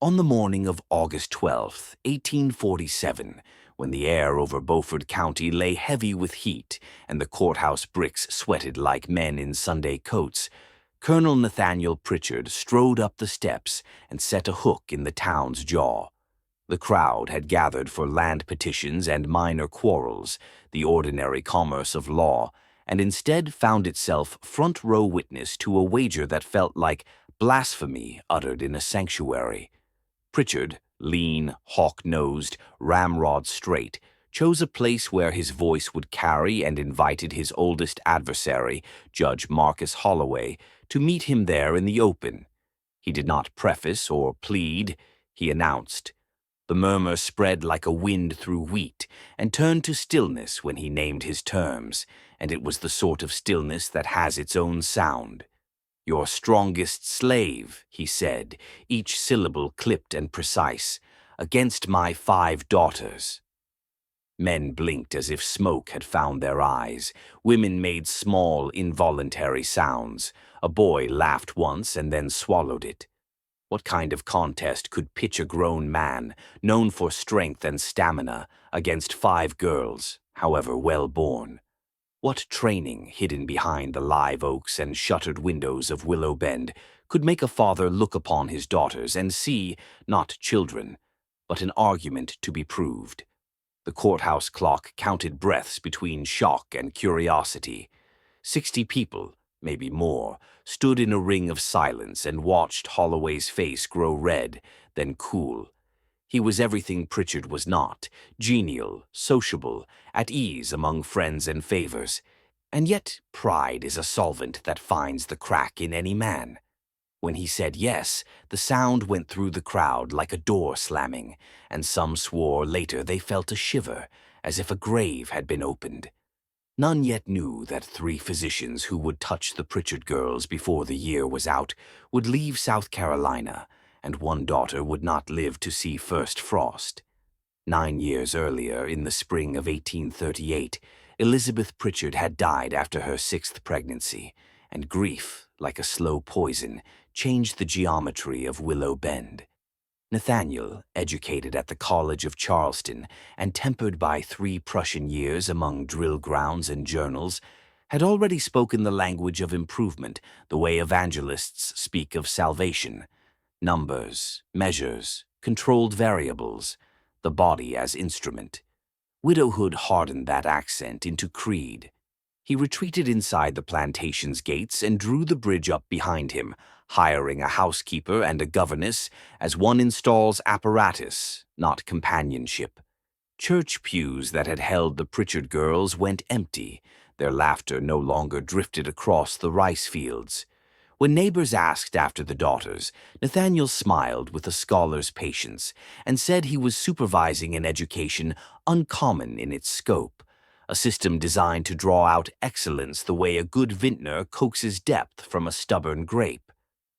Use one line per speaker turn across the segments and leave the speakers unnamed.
On the morning of August 12th, 1847, when the air over Beaufort County lay heavy with heat and the courthouse bricks sweated like men in Sunday coats, Colonel Nathaniel Pritchard strode up the steps and set a hook in the town's jaw. The crowd had gathered for land petitions and minor quarrels, the ordinary commerce of law, and instead found itself front-row witness to a wager that felt like blasphemy uttered in a sanctuary. Pritchard, lean, hawk-nosed, ramrod straight, chose a place where his voice would carry and invited his oldest adversary, Judge Marcus Holloway, to meet him there in the open. He did not preface or plead, he announced. The murmur spread like a wind through wheat and turned to stillness when he named his terms, and it was the sort of stillness that has its own sound. "Your strongest slave," he said, each syllable clipped and precise, "against my 5 daughters." Men blinked as if smoke had found their eyes. Women made small, involuntary sounds. A boy laughed once and then swallowed it. What kind of contest could pitch a grown man, known for strength and stamina, against 5 girls, however well born? What training, hidden behind the live oaks and shuttered windows of Willow Bend, could make a father look upon his daughters and see, not children, but an argument to be proved? The courthouse clock counted breaths between shock and curiosity. 60 people, maybe more, stood in a ring of silence and watched Holloway's face grow red, then cool. He was everything Pritchard was not, genial, sociable, at ease among friends and favors. And yet pride is a solvent that finds the crack in any man. When he said yes, the sound went through the crowd like a door slamming, and some swore later they felt a shiver, as if a grave had been opened. None yet knew that 3 physicians who would touch the Pritchard girls before the year was out would leave South Carolina, and 1 daughter would not live to see first frost. 9 years earlier, in the spring of 1838, Elizabeth Pritchard had died after her 6th pregnancy, and grief, like a slow poison, changed the geometry of Willow Bend. Nathaniel, educated at the College of Charleston and tempered by 3 Prussian years among drill grounds and journals, had already spoken the language of improvement the way evangelists speak of salvation. Numbers, measures, controlled variables, the body as instrument. Widowhood hardened that accent into creed. He retreated inside the plantation's gates and drew the bridge up behind him, hiring a housekeeper and a governess as one installs apparatus, not companionship. Church pews that had held the Pritchard girls went empty. Their laughter no longer drifted across the rice fields. When neighbors asked after the daughters, Nathaniel smiled with a scholar's patience and said he was supervising an education uncommon in its scope, a system designed to draw out excellence the way a good vintner coaxes depth from a stubborn grape.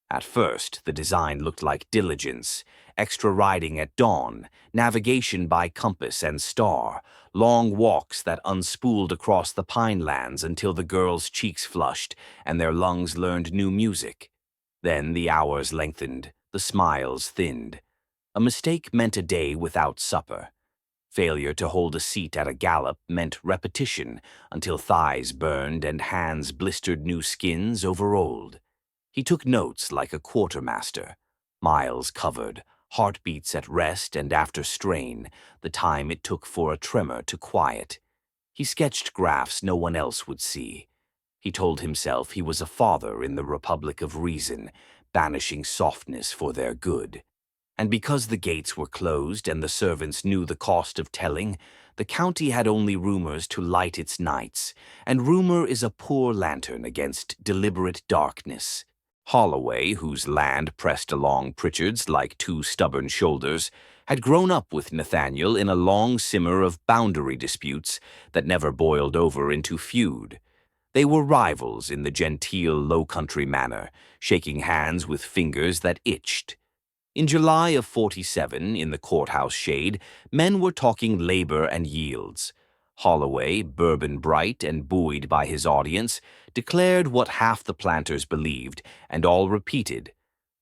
At first, the design looked like diligence, extra riding at dawn, navigation by compass and star, long walks that unspooled across the pine lands until the girls' cheeks flushed and their lungs learned new music. Then the hours lengthened, the smiles thinned. A mistake meant a day without supper. Failure to hold a seat at a gallop meant repetition until thighs burned and hands blistered new skins over old. He took notes like a quartermaster. Miles covered, heartbeats at rest and after strain, the time it took for a tremor to quiet. He sketched graphs no one else would see. He told himself he was a father in the Republic of Reason, banishing softness for their good. And because the gates were closed and the servants knew the cost of telling, the county had only rumors to light its nights, and rumor is a poor lantern against deliberate darkness. Holloway, whose land pressed along Pritchard's like 2 stubborn shoulders, had grown up with Nathaniel in a long simmer of boundary disputes that never boiled over into feud. They were rivals in the genteel low-country manner, shaking hands with fingers that itched. In July of '47, in the courthouse shade, men were talking labor and yields. Holloway, bourbon-bright and buoyed by his audience, declared what half the planters believed, and all repeated.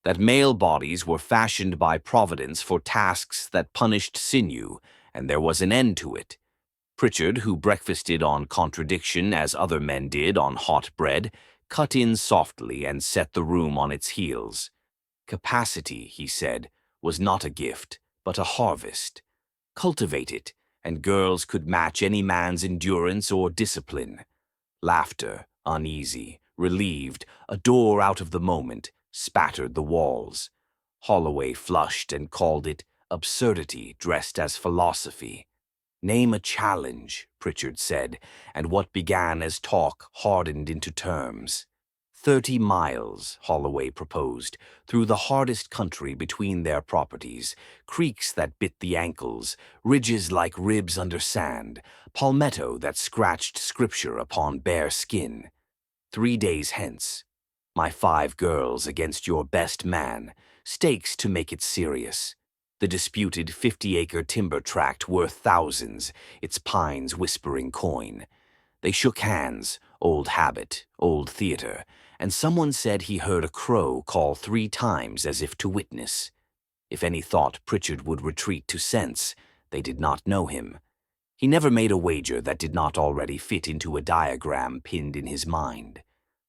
that male bodies were fashioned by Providence for tasks that punished sinew, and there was an end to it. Pritchard, who breakfasted on contradiction as other men did on hot bread, cut in softly and set the room on its heels. Capacity, he said, was not a gift, but a harvest. Cultivate it, and girls could match any man's endurance or discipline. Laughter, uneasy, relieved, a door out of the moment, spattered the walls. Holloway flushed and called it absurdity dressed as philosophy. Name a challenge, Pritchard said, and what began as talk hardened into terms. 30 miles, Holloway proposed, through the hardest country between their properties, creeks that bit the ankles, ridges like ribs under sand, palmetto that scratched scripture upon bare skin. 3 days hence. My 5 girls against your best man, stakes to make it serious. The disputed 50-acre timber tract worth thousands, its pines whispering coin. They shook hands, old habit, old theater, and someone said he heard a crow call 3 times as if to witness. If any thought Pritchard would retreat to sense, they did not know him. He never made a wager that did not already fit into a diagram pinned in his mind.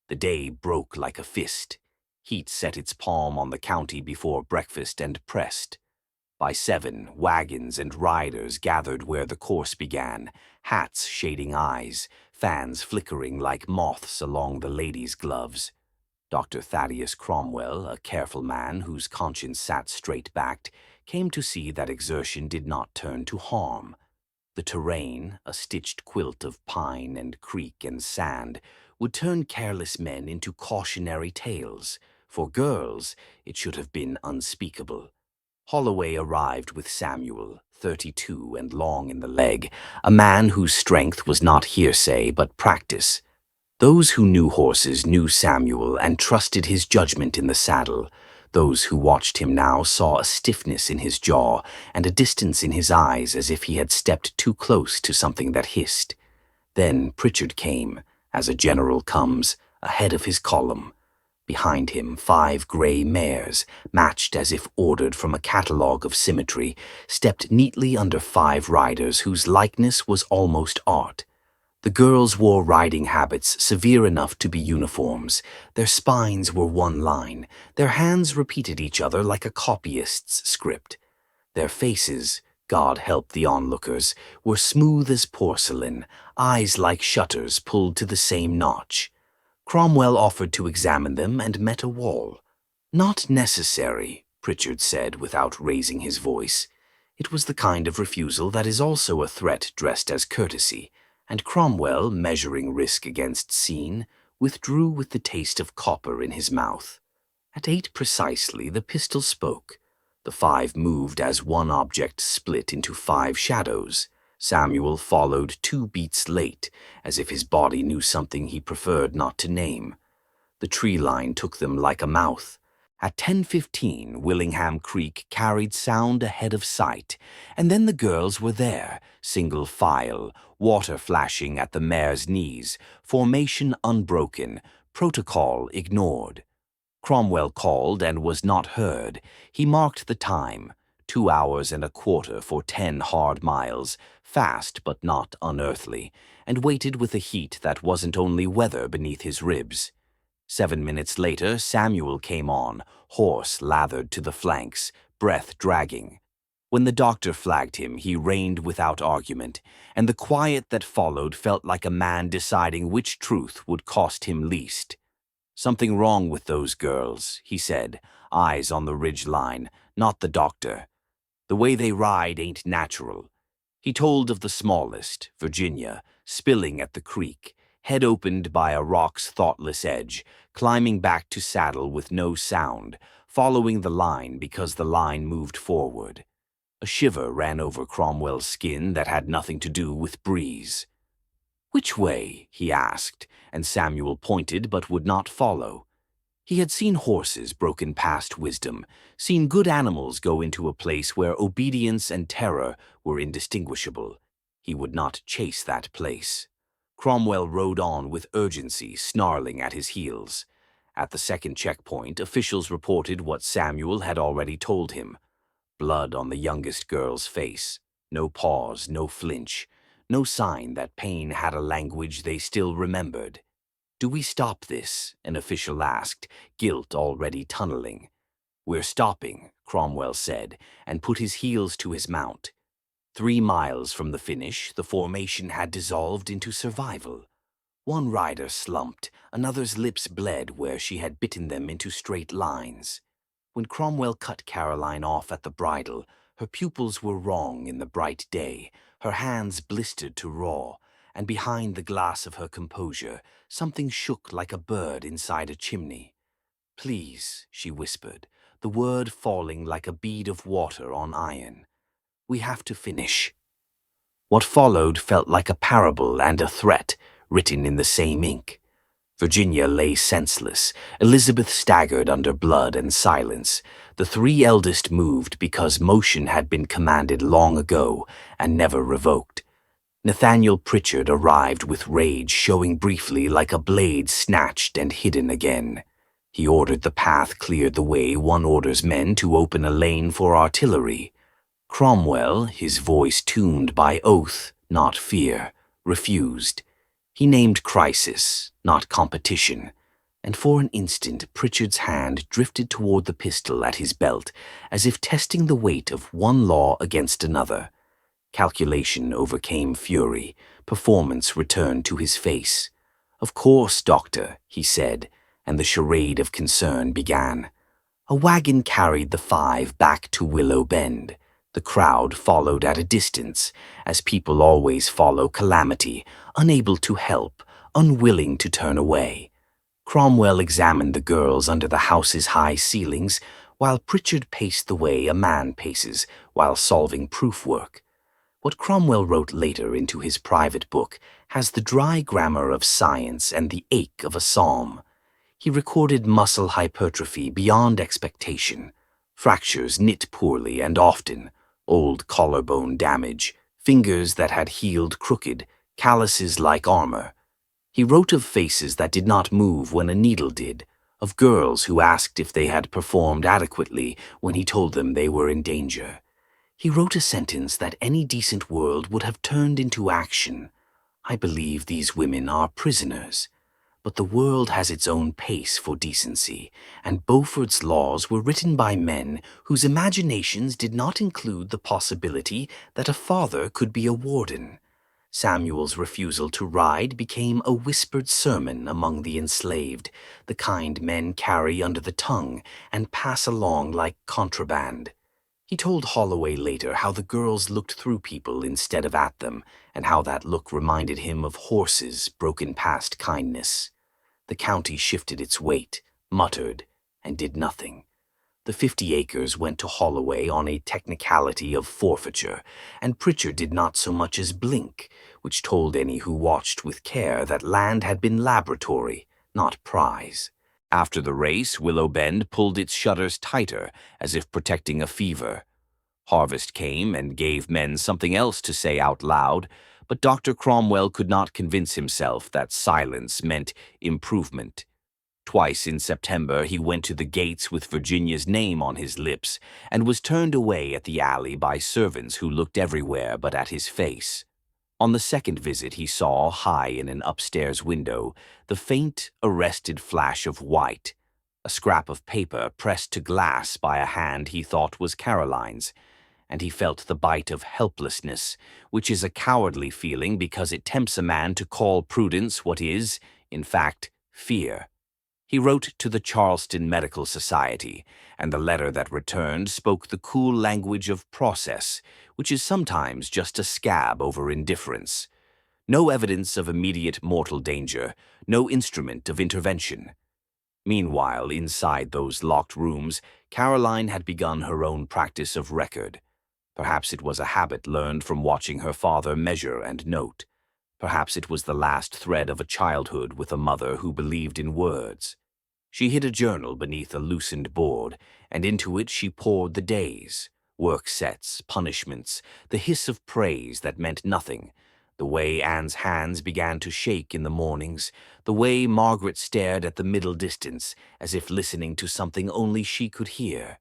The day broke like a fist. Heat set its palm on the county before breakfast and pressed. By 7, wagons and riders gathered where the course began, hats shading eyes, fans flickering like moths along the ladies' gloves. Dr. Thaddeus Cromwell, a careful man whose conscience sat straight-backed, came to see that exertion did not turn to harm. The terrain, a stitched quilt of pine and creek and sand, would turn careless men into cautionary tales. For girls, it should have been unspeakable. Holloway arrived with Samuel, 32 and long in the leg, a man whose strength was not hearsay but practice. Those who knew horses knew Samuel and trusted his judgment in the saddle. Those who watched him now saw a stiffness in his jaw and a distance in his eyes as if he had stepped too close to something that hissed. Then Pritchard came, as a general comes, ahead of his column. Behind him 5 gray mares, matched as if ordered from a catalogue of symmetry, stepped neatly under 5 riders whose likeness was almost art. The girls wore riding habits severe enough to be uniforms. Their spines were one line. Their hands repeated each other like a copyist's script. Their faces, God help the onlookers, were smooth as porcelain, eyes like shutters pulled to the same notch. Cromwell offered to examine them and met a wall. Not necessary, Pritchard said without raising his voice. It was the kind of refusal that is also a threat dressed as courtesy, and Cromwell, measuring risk against scene, withdrew with the taste of copper in his mouth. At 8 precisely, the pistol spoke. The 5 moved as one object split into 5 shadows. Samuel followed 2 beats late, as if his body knew something he preferred not to name. The tree line took them like a mouth. At 10:15, Willingham Creek carried sound ahead of sight, and then the girls were there, single file, water flashing at the mare's knees, formation unbroken, protocol ignored. Cromwell called and was not heard. He marked the time, 2 hours and a quarter for 10 hard miles, fast but not unearthly, and waited with a heat that wasn't only weather beneath his ribs. 7 minutes later, Samuel came on, horse lathered to the flanks, breath dragging. When the doctor flagged him, he reined without argument, and the quiet that followed felt like a man deciding which truth would cost him least. Something wrong with those girls, he said, eyes on the ridge line, not the doctor. The way they ride ain't natural. He told of the smallest, Virginia, spilling at the creek, head opened by a rock's thoughtless edge, climbing back to saddle with no sound, following the line because the line moved forward. A shiver ran over Cromwell's skin that had nothing to do with breeze. "Which way?" he asked, and Samuel pointed but would not follow. He had seen horses broken past wisdom, seen good animals go into a place where obedience and terror were indistinguishable. He would not chase that place. Cromwell rode on with urgency, snarling at his heels. At the second checkpoint, officials reported what Samuel had already told him. Blood on the youngest girl's face. No pause, no flinch. No sign that pain had a language they still remembered. "Do we stop this?" an official asked, guilt already tunneling. "We're stopping," Cromwell said, and put his heels to his mount. 3 miles from the finish, the formation had dissolved into survival. One rider slumped, another's lips bled where she had bitten them into straight lines. When Cromwell cut Caroline off at the bridle, her pupils were wrong in the bright day, her hands blistered to raw, and behind the glass of her composure, something shook like a bird inside a chimney. "Please," she whispered, the word falling like a bead of water on iron. "We have to finish." What followed felt like a parable and a threat, written in the same ink. Virginia lay senseless. Elizabeth staggered under blood and silence. The 3 eldest moved because motion had been commanded long ago and never revoked. Nathaniel Pritchard arrived with rage showing briefly like a blade snatched and hidden again. He ordered the path cleared the way one orders men to open a lane for artillery. Cromwell, his voice tuned by oath, not fear, refused. He named crisis, not competition, and for an instant Pritchard's hand drifted toward the pistol at his belt, as if testing the weight of one law against another. Calculation overcame fury. Performance returned to his face. "Of course, Doctor," he said, and the charade of concern began. A wagon carried the 5 back to Willow Bend. The crowd followed at a distance, as people always follow calamity, unable to help, unwilling to turn away. Cromwell examined the girls under the house's high ceilings, while Pritchard paced the way a man paces while solving proof work. What Cromwell wrote later into his private book has the dry grammar of science and the ache of a psalm. He recorded muscle hypertrophy beyond expectation, fractures knit poorly and often, old collarbone damage, fingers that had healed crooked, calluses like armor. He wrote of faces that did not move when a needle did, of girls who asked if they had performed adequately when he told them they were in danger. He wrote a sentence that any decent world would have turned into action. "I believe these women are prisoners." But the world has its own pace for decency, and Beaufort's laws were written by men whose imaginations did not include the possibility that a father could be a warden. Samuel's refusal to ride became a whispered sermon among the enslaved, the kind men carry under the tongue and pass along like contraband. He told Holloway later how the girls looked through people instead of at them, and how that look reminded him of horses broken past kindness. The county shifted its weight, muttered, and did nothing. The 50 acres went to Holloway on a technicality of forfeiture, and Pritchard did not so much as blink, which told any who watched with care that land had been laboratory, not prize. After the race, Willow Bend pulled its shutters tighter, as if protecting a fever. Harvest came and gave men something else to say out loud, but Dr. Cromwell could not convince himself that silence meant improvement. Twice in September he went to the gates with Virginia's name on his lips and was turned away at the alley by servants who looked everywhere but at his face. On the second visit he saw, high in an upstairs window, the faint, arrested flash of white, a scrap of paper pressed to glass by a hand he thought was Caroline's, and he felt the bite of helplessness, which is a cowardly feeling because it tempts a man to call prudence what is, in fact, fear. He wrote to the Charleston Medical Society, and the letter that returned spoke the cool language of process, which is sometimes just a scab over indifference. No evidence of immediate mortal danger, no instrument of intervention. Meanwhile, inside those locked rooms, Caroline had begun her own practice of record. Perhaps it was a habit learned from watching her father measure and note. Perhaps it was the last thread of a childhood with a mother who believed in words. She hid a journal beneath a loosened board, and into it she poured the days, work sets, punishments, the hiss of praise that meant nothing, The way Anne's hands began to shake in the mornings, the way Margaret stared at the middle distance as if listening to something only she could hear.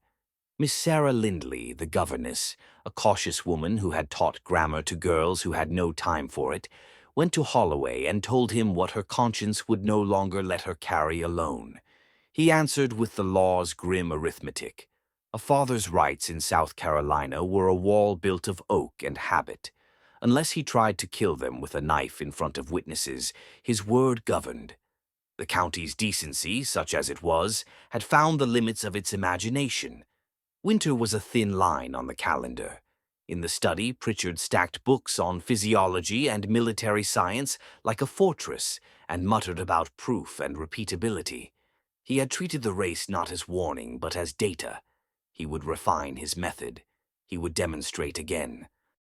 Miss Sarah Lindley, the governess, a cautious woman who had taught grammar to girls who had no time for it, went to Holloway and told him what her conscience would no longer let her carry alone. He answered with the law's grim arithmetic. A father's rights in South Carolina were a wall built of oak and habit. Unless he tried to kill them with a knife in front of witnesses, his word governed. The county's decency, such as it was, had found the limits of its imagination. Winter was a thin line on the calendar. In the study, Pritchard stacked books on physiology and military science like a fortress and muttered about proof and repeatability. He had treated the race not as warning but as data. He would refine his method. He would demonstrate again.